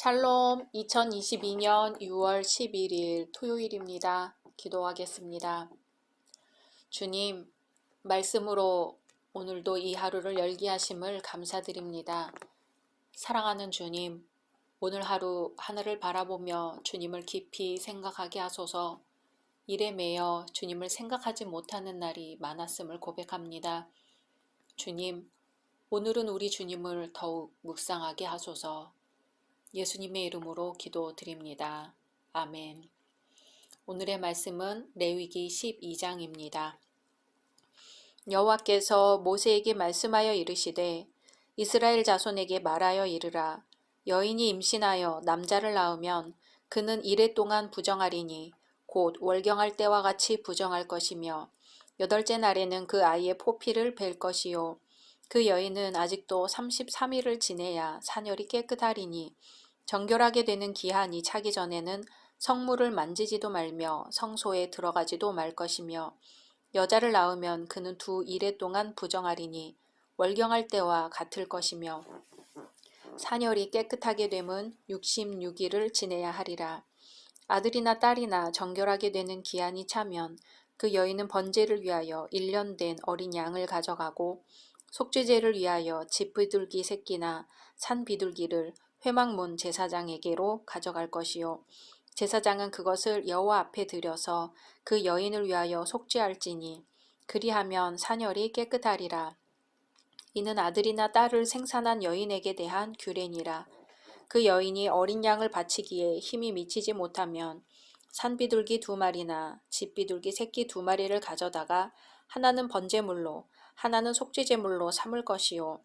샬롬 2022년 6월 11일 토요일입니다. 기도하겠습니다. 주님, 말씀으로 오늘도 이 하루를 열게 하심을 감사드립니다. 사랑하는 주님, 오늘 하루 하늘을 바라보며 주님을 깊이 생각하게 하소서. 일에 매여 주님을 생각하지 못하는 날이 많았음을 고백합니다. 주님, 오늘은 우리 주님을 더욱 묵상하게 하소서. 예수님의 이름으로 기도드립니다. 아멘. 오늘의 말씀은 레위기 12장입니다. 여호와께서 모세에게 말씀하여 이르시되 이스라엘 자손에게 말하여 이르라. 여인이 임신하여 남자를 낳으면 그는 이레 동안 부정하리니 곧 월경할 때와 같이 부정할 것이며 8째 날에는 그 아이의 포피를 벨 것이요 그 여인은 아직도 33일을 지내야 산열이 깨끗하리니 정결하게 되는 기한이 차기 전에는 성물을 만지지도 말며 성소에 들어가지도 말 것이며 여자를 낳으면 그는 2일 동안 부정하리니 월경할 때와 같을 것이며 산열이 깨끗하게 되면 66일을 지내야 하리라. 아들이나 딸이나 정결하게 되는 기한이 차면 그 여인은 번제를 위하여 1년 된 어린 양을 가져가고 속죄제를 위하여 집 비둘기 새끼나 산 비둘기를 회막문 제사장에게로 가져갈 것이요 제사장은 그것을 여호와 앞에 들여서 그 여인을 위하여 속죄할지니 그리하면 사녀리 깨끗하리라. 이는 아들이나 딸을 생산한 여인에게 대한 규례니라. 그 여인이 어린 양을 바치기에 힘이 미치지 못하면 산비둘기 2마리나 집비둘기 새끼 2마리를 가져다가 하나는 번제물로 하나는 속죄제물로 삼을 것이요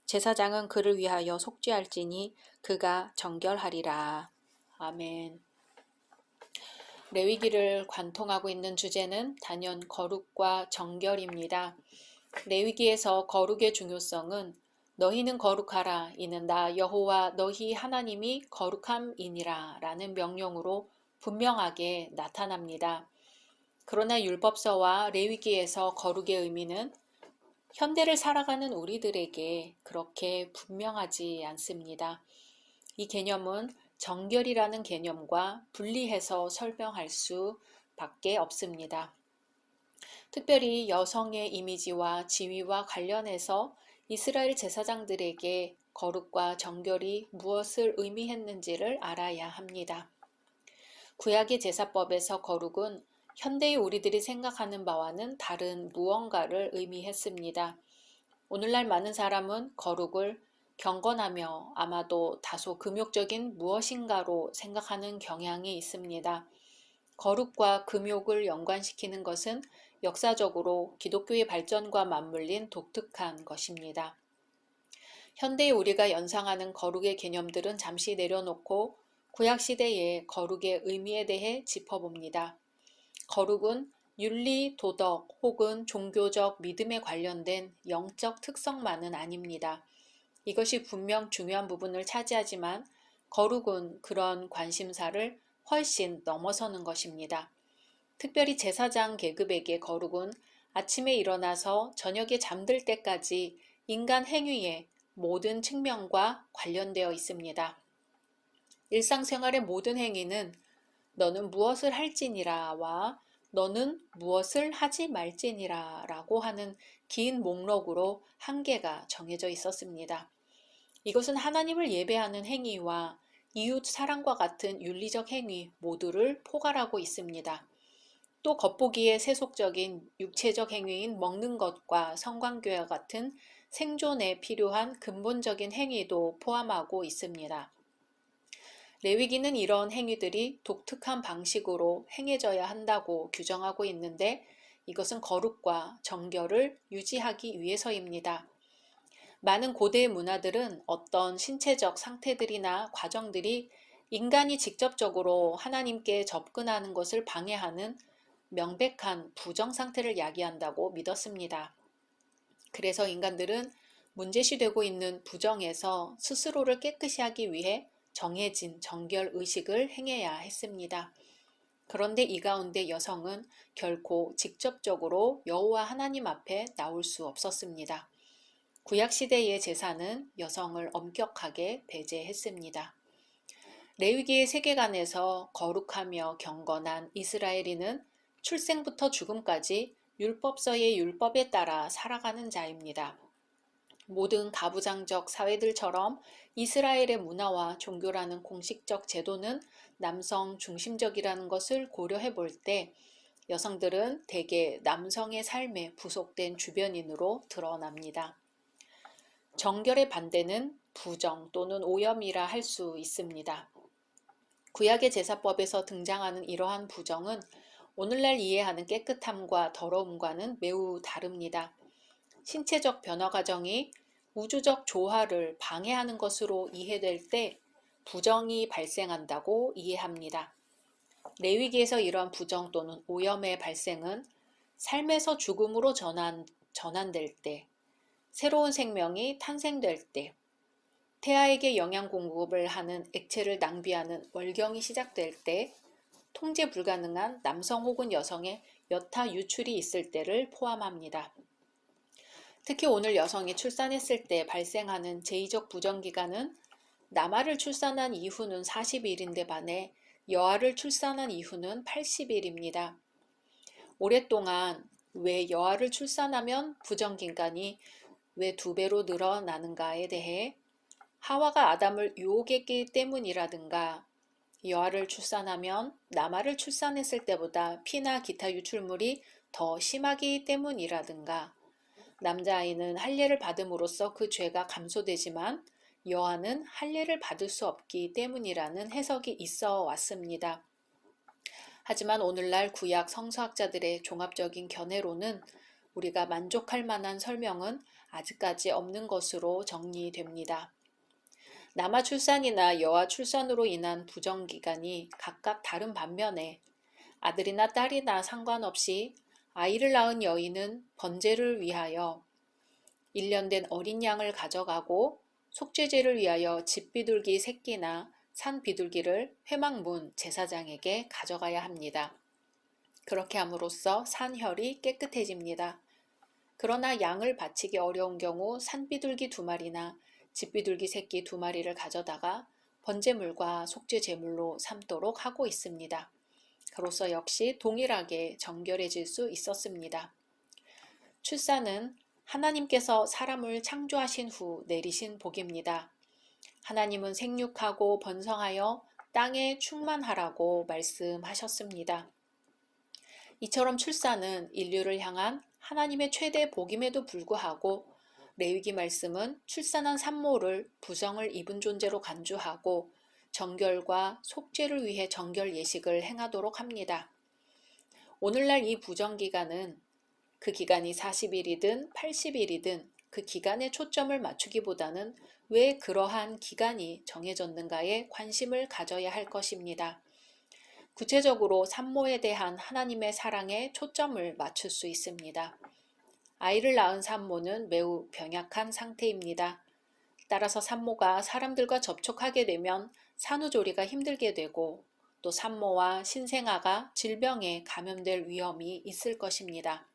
제사장은 그를 위하여 속죄할지니 그가 정결하리라. 아멘. 레위기를 관통하고 있는 주제는 단연 거룩과 정결입니다. 레위기에서 거룩의 중요성은 너희는 거룩하라 이는 나 여호와 너희 하나님이 거룩함이니라 라는 명령으로 분명하게 나타납니다. 그러나 율법서와 레위기에서 거룩의 의미는 현대를 살아가는 우리들에게 그렇게 분명하지 않습니다. 이 개념은 정결이라는 개념과 분리해서 설명할 수밖에 없습니다. 특별히 여성의 이미지와 지위와 관련해서 이스라엘 제사장들에게 거룩과 정결이 무엇을 의미했는지를 알아야 합니다. 구약의 제사법에서 거룩은 현대의 우리들이 생각하는 바와는 다른 무언가를 의미했습니다. 오늘날 많은 사람은 거룩을 경건하며 아마도 다소 금욕적인 무엇인가로 생각하는 경향이 있습니다. 거룩과 금욕을 연관시키는 것은 역사적으로 기독교의 발전과 맞물린 독특한 것입니다. 현대의 우리가 연상하는 거룩의 개념들은 잠시 내려놓고 구약시대의 거룩의 의미에 대해 짚어봅니다. 거룩은 윤리, 도덕 혹은 종교적 믿음에 관련된 영적 특성만은 아닙니다. 이것이 분명 중요한 부분을 차지하지만 거룩은 그런 관심사를 훨씬 넘어서는 것입니다. 특별히 제사장 계급에게 거룩은 아침에 일어나서 저녁에 잠들 때까지 인간 행위의 모든 측면과 관련되어 있습니다. 일상생활의 모든 행위는 너는 무엇을 할지니라와 너는 무엇을 하지 말지니라 라고 하는 긴 목록으로 한계가 정해져 있었습니다. 이것은 하나님을 예배하는 행위와 이웃 사랑과 같은 윤리적 행위 모두를 포괄하고 있습니다. 또 겉보기에 세속적인 육체적 행위인 먹는 것과 성관계와 같은 생존에 필요한 근본적인 행위도 포함하고 있습니다. 레위기는 이런 행위들이 독특한 방식으로 행해져야 한다고 규정하고 있는데 이것은 거룩과 정결을 유지하기 위해서입니다. 많은 고대의 문화들은 어떤 신체적 상태들이나 과정들이 인간이 직접적으로 하나님께 접근하는 것을 방해하는 명백한 부정 상태를 야기한다고 믿었습니다. 그래서 인간들은 문제시되고 있는 부정에서 스스로를 깨끗이 하기 위해 정해진 정결 의식을 행해야 했습니다. 그런데 이 가운데 여성은 결코 직접적으로 여호와 하나님 앞에 나올 수 없었습니다. 구약시대의 제사는 여성을 엄격하게 배제했습니다. 레위기의 세계관에서 거룩하며 경건한 이스라엘인은 출생부터 죽음까지 율법서의 율법에 따라 살아가는 자입니다. 모든 가부장적 사회들처럼 이스라엘의 문화와 종교라는 공식적 제도는 남성 중심적이라는 것을 고려해 볼 때 여성들은 대개 남성의 삶에 부속된 주변인으로 드러납니다. 정결의 반대는 부정 또는 오염이라 할 수 있습니다. 구약의 제사법에서 등장하는 이러한 부정은 오늘날 이해하는 깨끗함과 더러움과는 매우 다릅니다. 신체적 변화 과정이 우주적 조화를 방해하는 것으로 이해될 때 부정이 발생한다고 이해합니다. 레위기에서 이러한 부정 또는 오염의 발생은 삶에서 죽음으로 전환될 때, 새로운 생명이 탄생될 때, 태아에게 영양 공급을 하는 액체를 낭비하는 월경이 시작될 때, 통제 불가능한 남성 혹은 여성의 여타 유출이 있을 때를 포함합니다. 특히 오늘 여성이 출산했을 때 발생하는 제2적 부정기간은 남아를 출산한 이후는 40일인데 반해 여아를 출산한 이후는 80일입니다. 오랫동안 왜 여아를 출산하면 부정긴간이 왜 2배로 늘어나는가에 대해 하와가 아담을 유혹했기 때문이라든가 여아를 출산하면 남아를 출산했을 때보다 피나 기타 유출물이 더 심하기 때문이라든가 남자아이는 할례를 받음으로써 그 죄가 감소되지만 여아는 할례를 받을 수 없기 때문이라는 해석이 있어 왔습니다. 하지만 오늘날 구약 성서학자들의 종합적인 견해로는 우리가 만족할 만한 설명은 아직까지 없는 것으로 정리됩니다. 남아 출산이나 여아 출산으로 인한 부정기간이 각각 다른 반면에 아들이나 딸이나 상관없이 아이를 낳은 여인은 번제를 위하여 1년 된 어린 양을 가져가고 속죄제를 위하여 집비둘기 새끼나 산 비둘기를 회막문 제사장에게 가져가야 합니다. 그렇게 함으로써 산혈이 깨끗해집니다. 그러나 양을 바치기 어려운 경우 산 비둘기 2마리나 집비둘기 새끼 2마리를 가져다가 번제물과 속죄제물로 삼도록 하고 있습니다. 그로써 역시 동일하게 정결해질 수 있었습니다. 출산은 하나님께서 사람을 창조하신 후 내리신 복입니다. 하나님은 생육하고 번성하여 땅에 충만하라고 말씀하셨습니다. 이처럼 출산은 인류를 향한 하나님의 최대 복임에도 불구하고 레위기 말씀은 출산한 산모를 부정을 입은 존재로 간주하고 정결과 속죄를 위해 정결 예식을 행하도록 합니다. 오늘날 이 부정기간은 그 기간이 40일이든 80일이든 그 기간에 초점을 맞추기보다는 왜 그러한 기간이 정해졌는가에 관심을 가져야 할 것입니다. 구체적으로 산모에 대한 하나님의 사랑에 초점을 맞출 수 있습니다. 아이를 낳은 산모는 매우 병약한 상태입니다. 따라서 산모가 사람들과 접촉하게 되면 산후조리가 힘들게 되고 또 산모와 신생아가 질병에 감염될 위험이 있을 것입니다.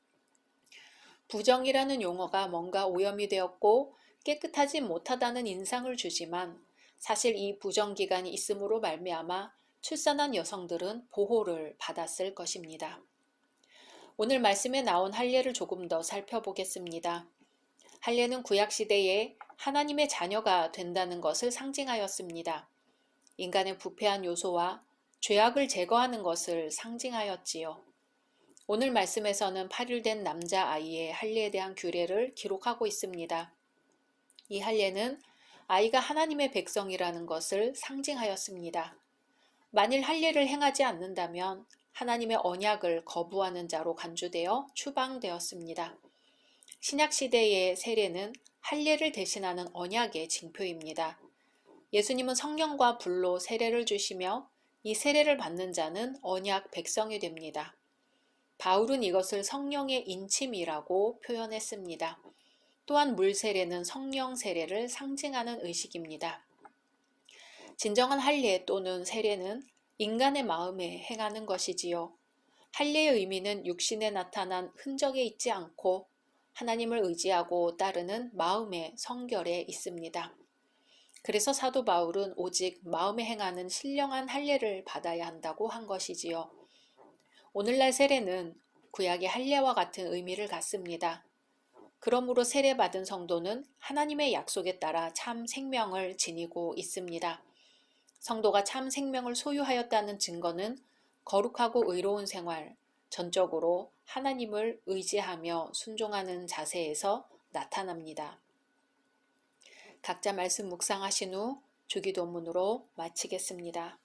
부정이라는 용어가 뭔가 오염이 되었고 깨끗하지 못하다는 인상을 주지만 사실 이 부정기간이 있음으로 말미암아 출산한 여성들은 보호를 받았을 것입니다. 오늘 말씀에 나온 할례를 조금 더 살펴보겠습니다. 할례는 구약시대에 하나님의 자녀가 된다는 것을 상징하였습니다. 인간의 부패한 요소와 죄악을 제거하는 것을 상징하였지요. 오늘 말씀에서는 8일 된 남자아이의 할례에 대한 규례를 기록하고 있습니다. 이 할례는 아이가 하나님의 백성이라는 것을 상징하였습니다. 만일 할례를 행하지 않는다면 하나님의 언약을 거부하는 자로 간주되어 추방되었습니다. 신약시대의 세례는 할례를 대신하는 언약의 징표입니다. 예수님은 성령과 불로 세례를 주시며 이 세례를 받는 자는 언약 백성이 됩니다. 바울은 이것을 성령의 인침이라고 표현했습니다. 또한 물 세례는 성령 세례를 상징하는 의식입니다. 진정한 할례 또는 세례는 인간의 마음에 행하는 것이지요. 할례의 의미는 육신에 나타난 흔적에 있지 않고 하나님을 의지하고 따르는 마음의 성결에 있습니다. 그래서 사도 바울은 오직 마음에 행하는 신령한 할례를 받아야 한다고 한 것이지요. 오늘날 세례는 구약의 할례와 같은 의미를 갖습니다. 그러므로 세례받은 성도는 하나님의 약속에 따라 참 생명을 지니고 있습니다. 성도가 참 생명을 소유하였다는 증거는 거룩하고 의로운 생활, 전적으로 하나님을 의지하며 순종하는 자세에서 나타납니다. 각자 말씀 묵상하신 후 주기도문으로 마치겠습니다.